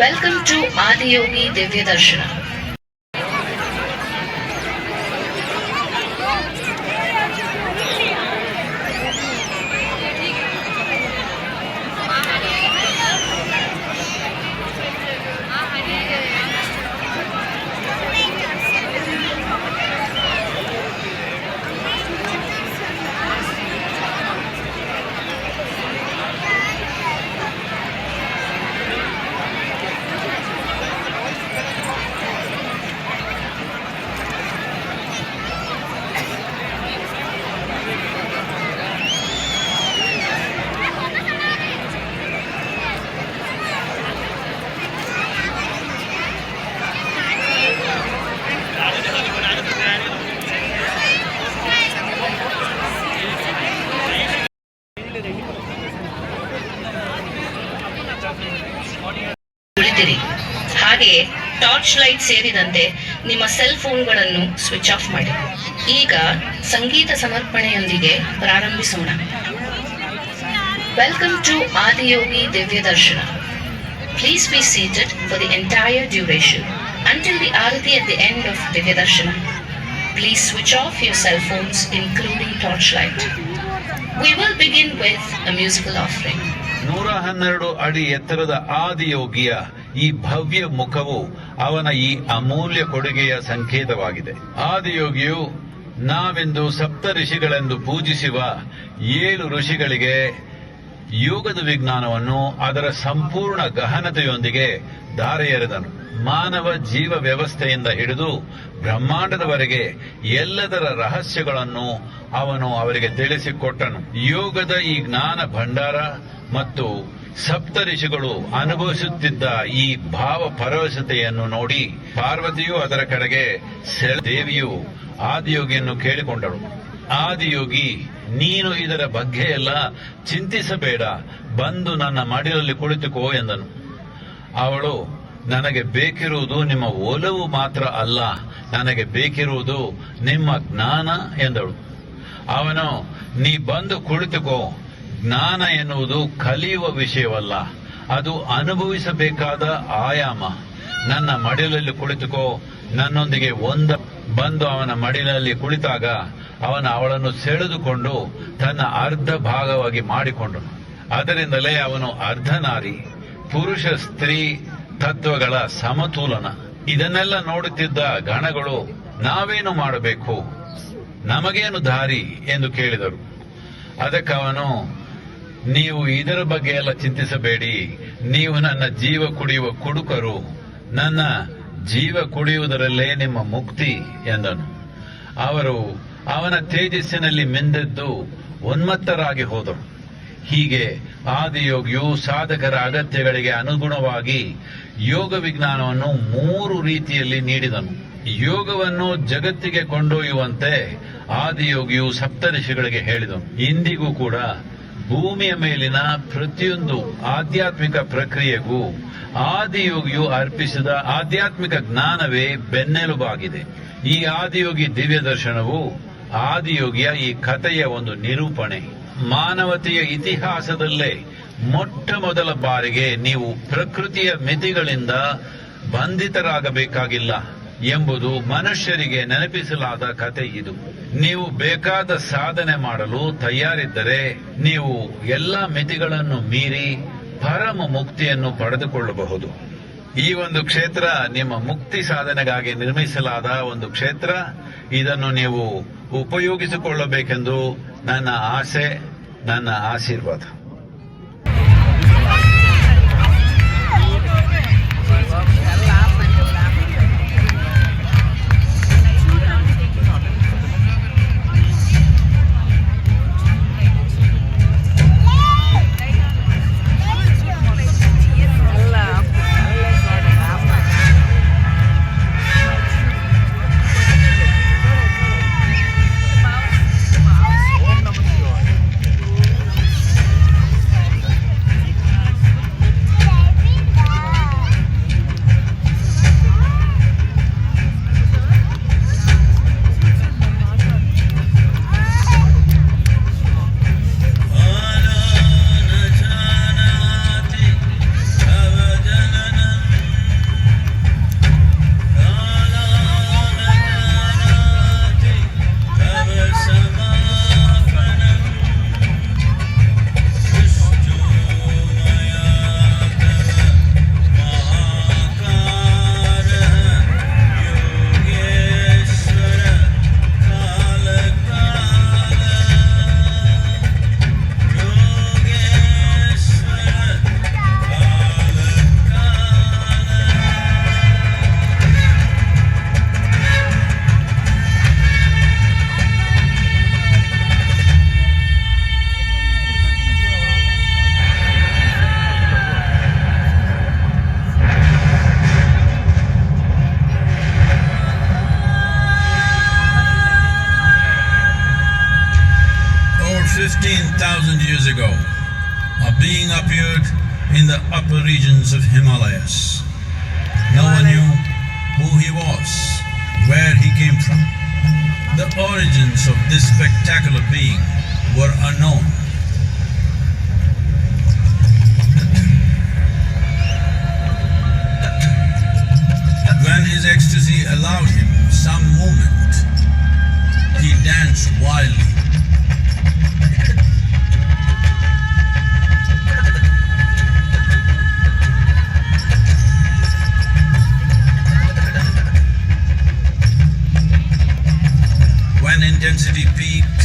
Welcome to Adiyogi Divya Darshana. ಕುಳಿತಿರಿ. ಹಾಗೆಯೇ torch light ಸೇರಿದಂತೆ ನಿಮ್ಮ ಸೆಲ್ ಫೋನ್ಗಳನ್ನು ಸ್ವಿಚ್ ಆಫ್ ಮಾಡಿ. ಈಗ ಸಂಗೀತ ಸಮರ್ಪಣೆಯೊಂದಿಗೆ ಪ್ರಾರಂಭಿಸೋಣ. ವೆಲ್ಕಮ್ ಟು ಆದಿಯೋಗಿ ದಿವ್ಯ ದರ್ಶನ. Please be seated for the entire duration until the Arati at the end of Divya Darshana. Please switch off your cell phones including torchlight. We will begin with a musical offering. 112 ಅಡಿ ಎತ್ತರದ ಆದಿಯೋಗಿಯ ಈ ಭವ್ಯ ಮುಖವು ಅವನ ಈ ಅಮೂಲ್ಯ ಕೊಡುಗೆಯ ಸಂಕೇತವಾಗಿದೆ. ಆದಿಯೋಗಿಯು ನಾವೆಂದು ಸಪ್ತ ಋಷಿಗಳೆಂದು ಪೂಜಿಸುವ 7 ಋಷಿಗಳಿಗೆ ಯೋಗದ ವಿಜ್ಞಾನವನ್ನು ಅದರ ಸಂಪೂರ್ಣ ಗಹನತೆಯೊಂದಿಗೆ ಧಾರೆ ಎರೆದನು. ಮಾನವ ಜೀವ ವ್ಯವಸ್ಥೆಯಿಂದ ಹಿಡಿದು ಬ್ರಹ್ಮಾಂಡದವರೆಗೆ ಎಲ್ಲದರ ರಹಸ್ಯಗಳನ್ನು ಅವನು ಅವರಿಗೆ ತಿಳಿಸಿಕೊಟ್ಟನು. ಯೋಗದ ಈ ಜ್ಞಾನ ಭಂಡಾರ ಮತ್ತು ಸಪ್ತ ಋಷಿಗಳು ಅನುಭವಿಸುತ್ತಿದ್ದ ಈ ಭಾವ ಪರವಶತೆಯನ್ನು ನೋಡಿ ಪಾರ್ವತಿಯು ಅದರ ಕಡೆಗೆ ದೇವಿಯು ಆದಿಯೋಗಿಯನ್ನು ಕೇಳಿಕೊಂಡಳು. ಆದಿಯೋಗಿ, ನೀನು ಇದರ ಬಗ್ಗೆ ಎಲ್ಲ ಚಿಂತಿಸಬೇಡ, ಬಂದು ನನ್ನ ಮಡಿಲಲ್ಲಿ ಕುಳಿತುಕೋ ಎಂದನು. ಅವಳು, ನನಗೆ ಬೇಕಿರುವುದು ನಿಮ್ಮ ಒಲವು ಮಾತ್ರ ಅಲ್ಲ, ನನಗೆ ಬೇಕಿರುವುದು ನಿಮ್ಮ ಜ್ಞಾನ ಎಂದಳು. ಅವನು, ನೀ ಬಂದು ಕುಳಿತುಕೋ, ಜ್ಞಾನ ಎನ್ನುವುದು ಕಲಿಯುವ ವಿಷಯವಲ್ಲ, ಅದು ಅನುಭವಿಸಬೇಕಾದ ಆಯಾಮ. ನನ್ನ ಮಡಿಲಲ್ಲಿ ಕುಳಿತುಕೋ, ನನ್ನೊಂದಿಗೆ ಬಂದು ಅವನ ಮಡಿಲಲ್ಲಿ ಕುಳಿತಾಗ ಅವಳನ್ನು ಸೆಳೆದುಕೊಂಡು ತನ್ನ ಅರ್ಧ ಭಾಗವಾಗಿ ಮಾಡಿಕೊಂಡನು. ಅದರಿಂದಲೇ ಅವನು ಅರ್ಧನಾರಿ, ಪುರುಷ ಸ್ತ್ರೀ ತತ್ವಗಳ ಸಮತೋಲನ. ಇದನ್ನೆಲ್ಲ ನೋಡುತ್ತಿದ್ದ ಗಣಗಳು, ನಾವೇನು ಮಾಡಬೇಕು, ನಮಗೇನು ದಾರಿ ಎಂದು ಕೇಳಿದರು. ಅದಕ್ಕವನು, ನೀವು ಇದರ ಬಗ್ಗೆ ಎಲ್ಲ ಚಿಂತಿಸಬೇಡಿ, ನೀವು ನನ್ನ ಜೀವ ಕುಡಿಯುವ ಕುಡುಕರು, ನನ್ನ ಜೀವ ಕುಡಿಯುವುದರಲ್ಲೇ ನಿಮ್ಮ ಮುಕ್ತಿ ಎಂದನು. ಅವರು ಅವನ ತೇಜಸ್ಸಿನಲ್ಲಿ ಮಿಂದೆದ್ದು ಉನ್ಮತ್ತರಾಗಿ ಹೋದರು. ಹೀಗೆ ಆದಿಯೋಗಿಯು ಸಾಧಕರ ಅಗತ್ಯಗಳಿಗೆ ಅನುಗುಣವಾಗಿ ಯೋಗ ವಿಜ್ಞಾನವನ್ನು 3 ರೀತಿಯಲ್ಲಿ ನೀಡಿದನು. ಯೋಗವನ್ನು ಜಗತ್ತಿಗೆ ಕೊಂಡೊಯ್ಯುವಂತೆ ಆದಿಯೋಗಿಯು ಸಪ್ತಋಷಿಗಳಿಗೆ ಹೇಳಿದನು. ಇಂದಿಗೂ ಕೂಡ ಭೂಮಿಯ ಮೇಲಿನ ಪ್ರತಿಯೊಂದು ಆಧ್ಯಾತ್ಮಿಕ ಪ್ರಕ್ರಿಯೆಗೂ ಆದಿಯೋಗಿಯು ಅರ್ಪಿಸಿದ ಆಧ್ಯಾತ್ಮಿಕ ಜ್ಞಾನವೇ ಬೆನ್ನೆಲುಬಾಗಿದೆ. ಈ ಆದಿಯೋಗಿ ದಿವ್ಯ ದರ್ಶನವು ಆದಿಯೋಗಿಯ ಈ ಕಥೆಯ ಒಂದು ನಿರೂಪಣೆ. ಮಾನವತೆಯ ಇತಿಹಾಸದಲ್ಲೇ ಮೊಟ್ಟ ಮೊದಲ ಬಾರಿಗೆ ನೀವು ಪ್ರಕೃತಿಯ ಮಿತಿಗಳಿಂದ ಬಂಧಿತರಾಗಬೇಕಾಗಿಲ್ಲ ಎಂಬುದು ಮನುಷ್ಯರಿಗೆ ನೆನಪಿಸಲಾದ ಕಥೆ ಇದು. ನೀವು ಬೇಕಾದ ಸಾಧನೆ ಮಾಡಲು ತಯಾರಿದ್ದರೆ ನೀವು ಎಲ್ಲಾ ಮಿತಿಗಳನ್ನು ಮೀರಿ ಪರಮ ಮುಕ್ತಿಯನ್ನು ಪಡೆದುಕೊಳ್ಳಬಹುದು. ಈ ಒಂದು ಕ್ಷೇತ್ರ ನಿಮ್ಮ ಮುಕ್ತಿ ಸಾಧನೆಗಾಗಿ ನಿರ್ಮಿಸಲಾದ ಒಂದು ಕ್ಷೇತ್ರ. ಇದನ್ನು ನೀವು ಉಪಯೋಗಿಸಿಕೊಳ್ಳಬೇಕೆಂದು ನನ್ನ ಆಸೆ, ನನ್ನ ಆಶೀರ್ವಾದ. the upper regions of Himalayas. No one knew who he was, where he came from. The origins of this spectacular being were unknown. When his ecstasy allowed him some movement, he danced wildly. When intensity peaked,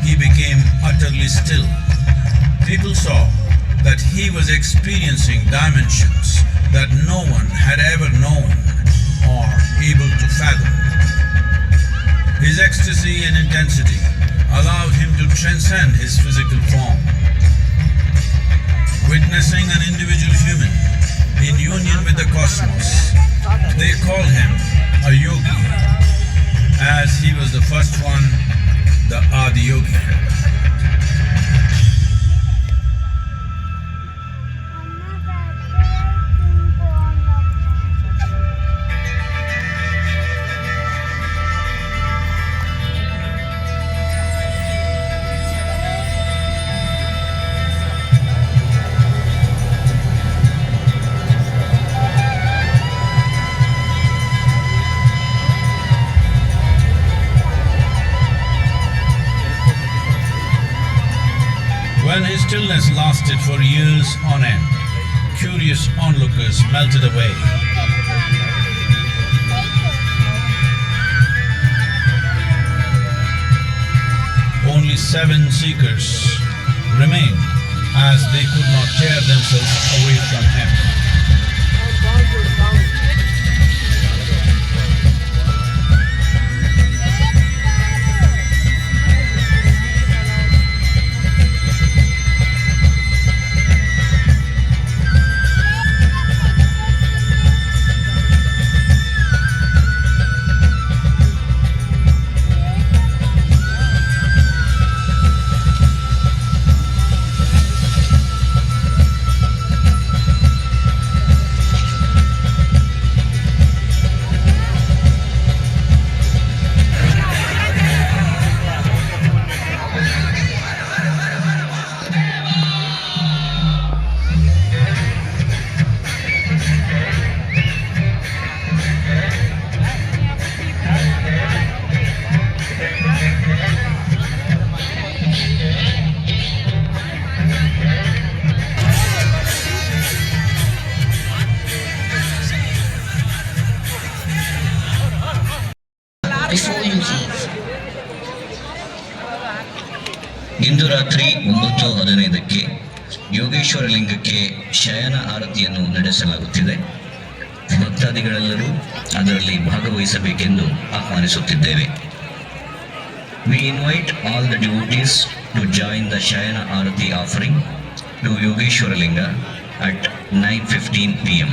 he became utterly still. People saw that he was experiencing dimensions that no one had ever known or able to fathom. His ecstasy and intensity allowed him to transcend his physical form. Witnessing an individual human in union with the cosmos, they called him a yogi, as he was the first one, the Adiyogi. When his stillness lasted for years on end, curious onlookers melted away. Only 7 seekers remained, as they could not tear themselves away from him. Before you leave, ಇಂದು ರಾತ್ರಿ 9:15ಕ್ಕೆ ಯೋಗೇಶ್ವರ ಲಿಂಗಕ್ಕೆ ಶಯನ ಆರತಿಯನ್ನು ನಡೆಸಲಾಗುತ್ತಿದೆ. ಭಕ್ತಾದಿಗಳೆಲ್ಲರೂ ಅದರಲ್ಲಿ ಭಾಗವಹಿಸಬೇಕೆಂದು ಆಹ್ವಾನಿಸುತ್ತಿದ್ದೇವೆ. We invite all the devotees to join the Shayana Arati offering to Yogeshwara Linga at 9:15 p.m.